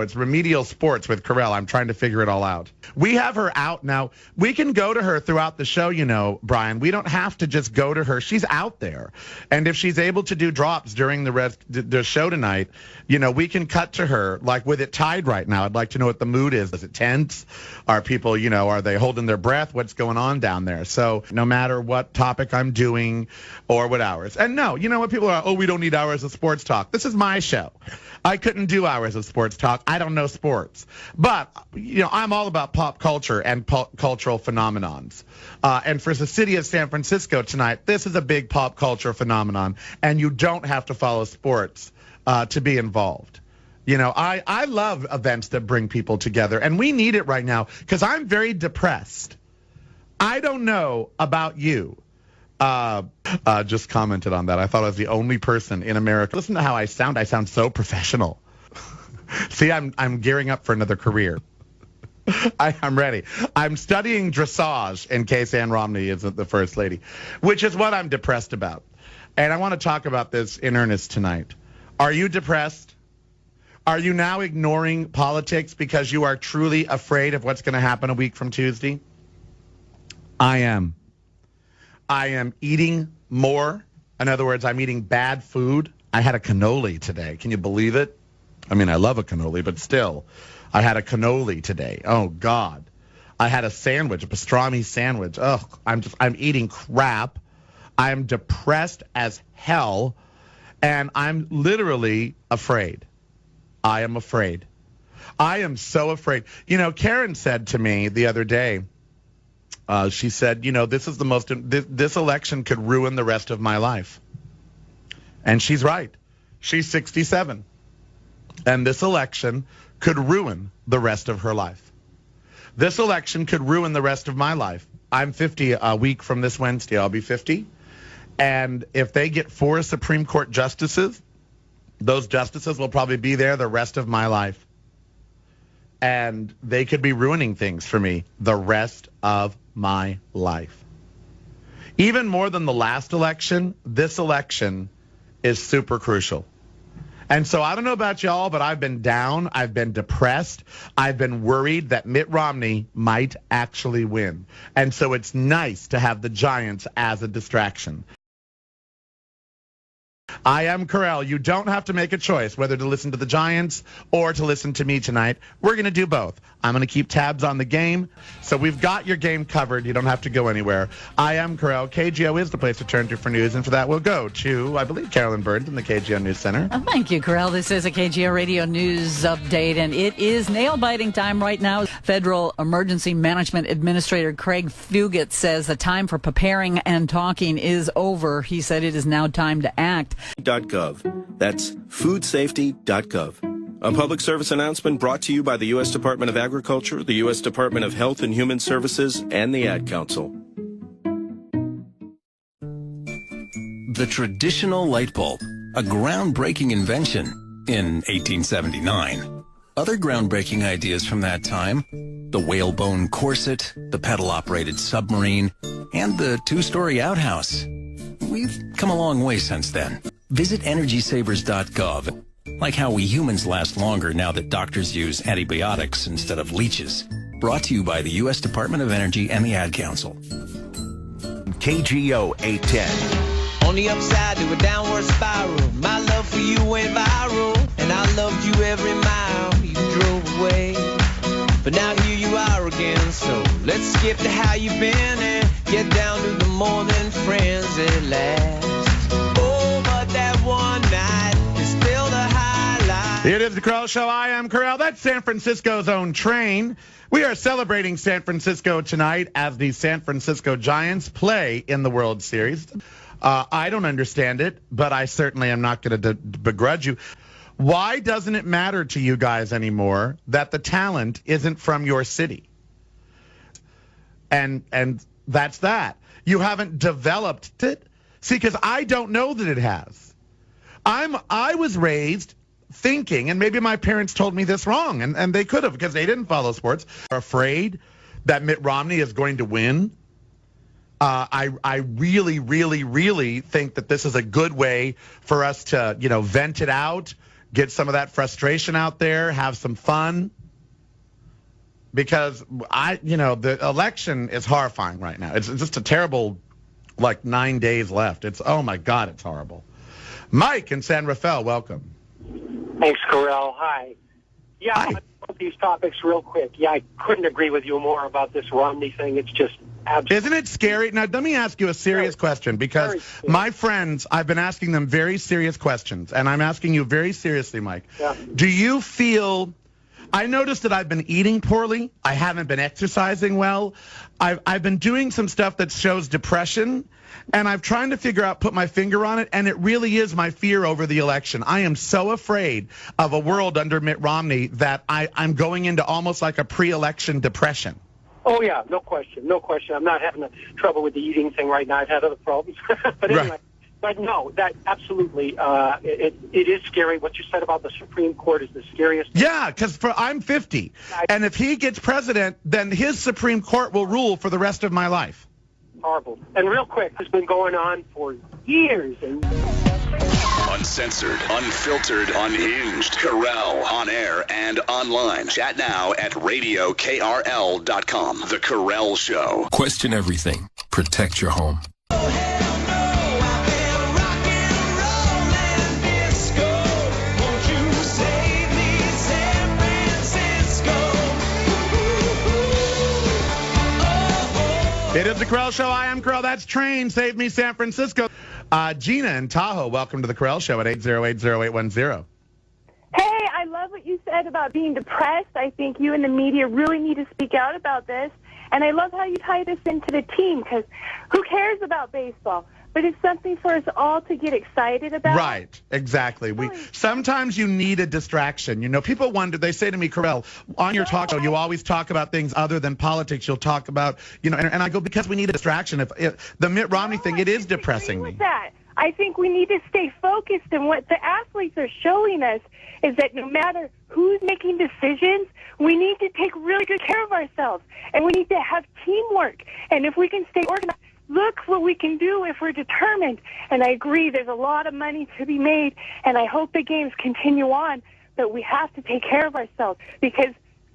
It's Remedial Sports with Karel. I'm trying to figure it all out. We have her out now. We can go to her throughout the show, Brian. We don't have to just go to her. She's out there. And if she's able to do drops during the show tonight, we can cut to her, like with it tied right now. I'd like to know what the mood is. Is it tense? Are people, are they holding their breath? What's going on down there? So no matter what topic I'm doing or what hours. And no, what people are, we don't need hours of sports talk. This is my show. I couldn't do hours of sports talk. I don't know sports. But, I'm all about pop culture and cultural phenomenons. And for the city of San Francisco tonight, this is a big pop culture phenomenon. And you don't have to follow sports to be involved. I love events that bring people together. And we need it right now because I'm very depressed. I don't know about you. Just commented on that. I thought I was the only person in America. Listen to how I sound. I sound so professional. See, I'm gearing up for another career. I'm ready. I'm studying dressage in case Ann Romney isn't the first lady, which is what I'm depressed about. And I want to talk about this in earnest tonight. Are you depressed? Are you now ignoring politics because you are truly afraid of what's going to happen a week from Tuesday? I am. I am eating more. In other words, I'm eating bad food. I had a cannoli today. Can you believe it? I mean, I love a cannoli, but still, I had a cannoli today. Oh, God. I had a sandwich, a pastrami sandwich. Ugh, I'm eating crap. I'm depressed as hell, and I'm literally afraid. I am afraid. I am so afraid. Karen said to me the other day, she said, this is this election could ruin the rest of my life. And she's right. She's 67. And this election could ruin the rest of her life. This election could ruin the rest of my life. I'm 50 a week from this Wednesday. I'll be 50. And if they get 4 Supreme Court justices, those justices will probably be there the rest of my life. And they could be ruining things for me the rest of my life. Even more than the last election, this election is super crucial. And so I don't know about y'all, but I've been down. I've been depressed. I've been worried that Mitt Romney might actually win. And so it's nice to have the Giants as a distraction. I am Karel. You don't have to make a choice whether to listen to the Giants or to listen to me tonight. We're going to do both. I'm going to keep tabs on the game. So we've got your game covered. You don't have to go anywhere. I am Karel. KGO is the place to turn to for news. And for that, we'll go to, I believe, Carolyn Burns in the KGO News Center. Thank you, Karel. This is a KGO Radio News update, and it is nail-biting time right now. Federal Emergency Management Administrator Craig Fugate says the time for preparing and talking is over. He said it is now time to act. .gov. That's foodsafety.gov. A public service announcement brought to you by the U.S. Department of Agriculture, the U.S. Department of Health and Human Services, and the Ad Council. The traditional light bulb, a groundbreaking invention in 1879. Other groundbreaking ideas from that time, the whalebone corset, the pedal-operated submarine, and the 2-story outhouse. We've come a long way since then. Visit EnergySavers.gov. Like how we humans last longer now that doctors use antibiotics instead of leeches. Brought to you by the U.S. Department of Energy and the Ad Council. KGO 810. On the upside to a downward spiral, my love for you went viral, and I loved you every mile you drove away. But now here you are again, so let's skip to how you've been and get down to the more than friends at last. Oh, but that one night is still the highlight. It is the Karel Show. I am Karel. That's San Francisco's own train. We are celebrating San Francisco tonight as the San Francisco Giants play in the World Series. I don't understand it, but I certainly am not going to begrudge you. Why doesn't it matter to you guys anymore that the talent isn't from your city? And that's that. You haven't developed it. See, because I don't know that it has. I was raised thinking, and maybe my parents told me this wrong, and they could have because they didn't follow sports, are afraid that Mitt Romney is going to win. I really, really, really think that this is a good way for us to, vent it out get some of that frustration out there, have some fun. Because the election is horrifying right now. It's just a terrible, 9 days left. Oh my God, it's horrible. Mike in San Rafael, welcome. Thanks, Karel. Hi. Yeah, Hi. About these topics real quick. Yeah, I couldn't agree with you more about this Romney thing. It's just absolutely. Isn't it scary? Now, let me ask you a serious question, because my friends, I've been asking them very serious questions, and I'm asking you very seriously, Mike. Yeah. Do you feel... I noticed that I've been eating poorly. I haven't been exercising well. I've been doing some stuff that shows depression, and I'm trying to put my finger on it, and it really is my fear over the election. I am so afraid of a world under Mitt Romney that I'm going into almost like a pre-election depression. Oh, yeah, no question, no question. I'm not having trouble with the eating thing right now. I've had other problems. But anyway. Right. But no, that absolutely, it is scary. What you said about the Supreme Court is the scariest. Yeah, because I'm 50, and if he gets president, then his Supreme Court will rule for the rest of my life. Horrible. And real quick, it's been going on for years. And Uncensored, unfiltered, unhinged. Karel on air and online. Chat now at radiokrl.com. The Karel Show. Question everything. Protect your home. It is the Karel Show. I am Karel. That's Train. Save Me San Francisco. Gina in Tahoe, welcome to the Karel Show at 808-0810. Hey, I love what you said about being depressed. I think you and the media really need to speak out about this. And I love how you tie this into the team, because who cares about baseball? But it's something for us all to get excited about. Right, exactly. Sometimes you need a distraction. People wonder, they say to me, Karel, on your talk show, you always talk about things other than politics. You'll talk about, and I go, because we need a distraction. If the Mitt Romney thing, it is depressing me. That. I think we need to stay focused, and what the athletes are showing us is that no matter who's making decisions, we need to take really good care of ourselves, and we need to have teamwork. And if we can stay organized, look what we can do if we're determined. And I agree, there's a lot of money to be made, and I hope the games continue on, but we have to take care of ourselves, because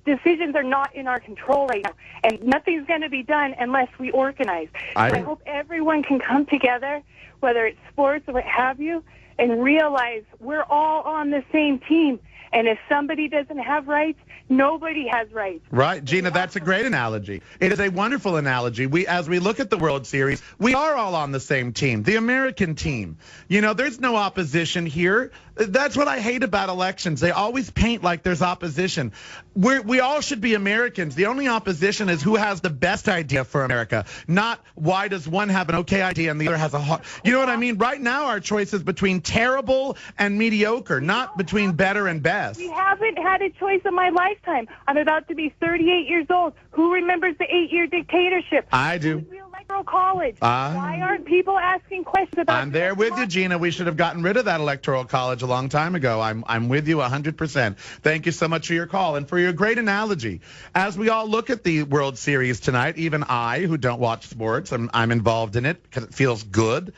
decisions are not in our control right now, and nothing's going to be done unless we organize. I hope everyone can come together, whether it's sports or what have you, and realize we're all on the same team. And if somebody doesn't have rights, nobody has rights. Right, Gina, that's a great analogy. It is a wonderful analogy. As we look at the World Series, we are all on the same team, the American team. There's no opposition here. That's what I hate about elections. They always paint like there's opposition. We all should be Americans. The only opposition is who has the best idea for America, not why does one have an okay idea and the other has a hard. You know what I mean? Right now, our choice is between terrible and mediocre, not between better and best. We haven't had a choice in my lifetime. I'm about to be 38 years old. Who remembers the 8-year dictatorship? I do. Electoral college. Why aren't people asking questions about? I'm there with you, Gina. We should have gotten rid of that electoral college a long time ago. I'm with you 100%. Thank you so much for your call and for your great analogy. As we all look at the World Series tonight, even I, who don't watch sports, I'm involved in it because it feels good.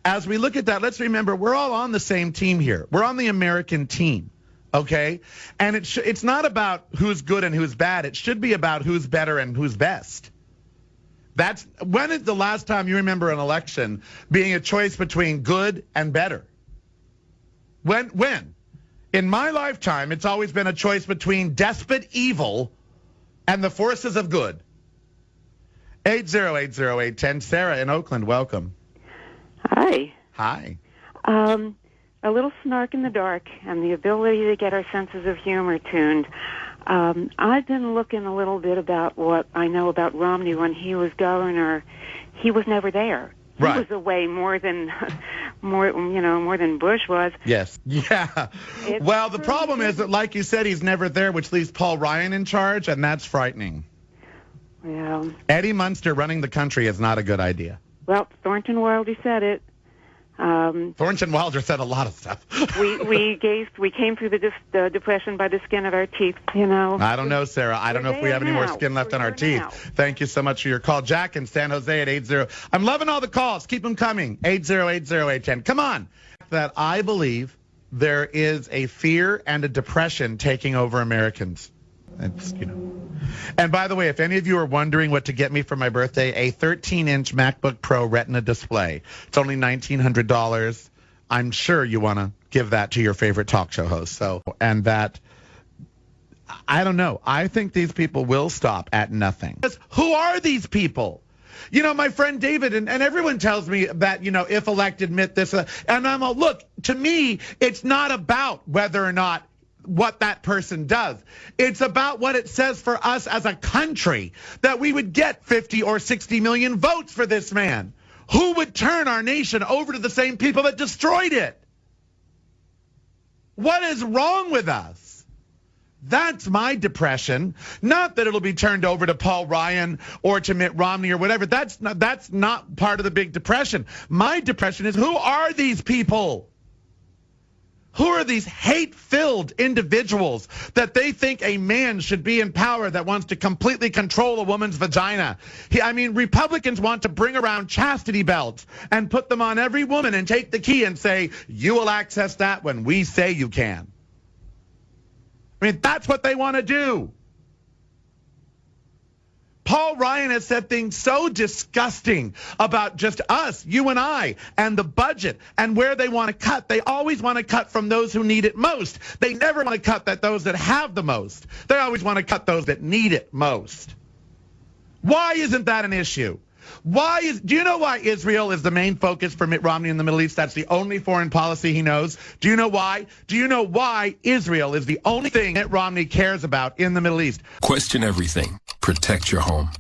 As we look at that, let's remember we're all on the same team here. We're on the American team. Okay? And it's not about who's good and who's bad. It should be about who's better and who's best. When is the last time you remember an election being a choice between good and better? When? In my lifetime, it's always been a choice between despot evil and the forces of good. 8080810. Sarah in Oakland, welcome. Hi. Hi. A little snark in the dark and the ability to get our senses of humor tuned. I've been looking a little bit about what I know about Romney when he was governor. He was never there. He was away more than Bush was. Yes. Yeah. Well, the problem is that, like you said, he's never there, which leaves Paul Ryan in charge, and that's frightening. Well, Eddie Munster running the country is not a good idea. Well, Thornton Wilder said it. Thornton Wilder said a lot of stuff. we came through the depression by the skin of our teeth, I don't know, Sarah. I don't know if we have any more skin left on our teeth. Thank you so much for your call. Jack in San Jose at 80. I'm loving all the calls. Keep them coming. 8080810. Come on. That I believe there is a fear and a depression taking over Americans. It's, And by the way, if any of you are wondering what to get me for my birthday, a 13-inch MacBook Pro Retina display. It's only $1,900. I'm sure you want to give that to your favorite talk show host. So, and that, I don't know. I think these people will stop at nothing. Who are these people? My friend David, and everyone tells me that, if elected, admit this. And I'm all, look, to me, it's not about whether or not what that person does. It's about what it says for us as a country, that we would get 50 or 60 million votes for this man. Who would turn our nation over to the same people that destroyed it? What is wrong with us? That's my depression. Not that it'll be turned over to Paul Ryan or to Mitt Romney or whatever. That's not part of the big depression. My depression is, who are these people? Who are these hate-filled individuals that they think a man should be in power that wants to completely control a woman's vagina? Republicans want to bring around chastity belts and put them on every woman and take the key and say, you will access that when we say you can. That's what they want to do. Paul Ryan has said things so disgusting about just us, you and I, and the budget and where they want to cut. They always want to cut from those who need it most. They never want to cut at those that have the most. They always want to cut those that need it most. Why isn't that an issue? Do you know why Israel is the main focus for Mitt Romney in the Middle East? That's the only foreign policy he knows. Do you know why? Do you know why Israel is the only thing Mitt Romney cares about in the Middle East? Question everything. Protect your home.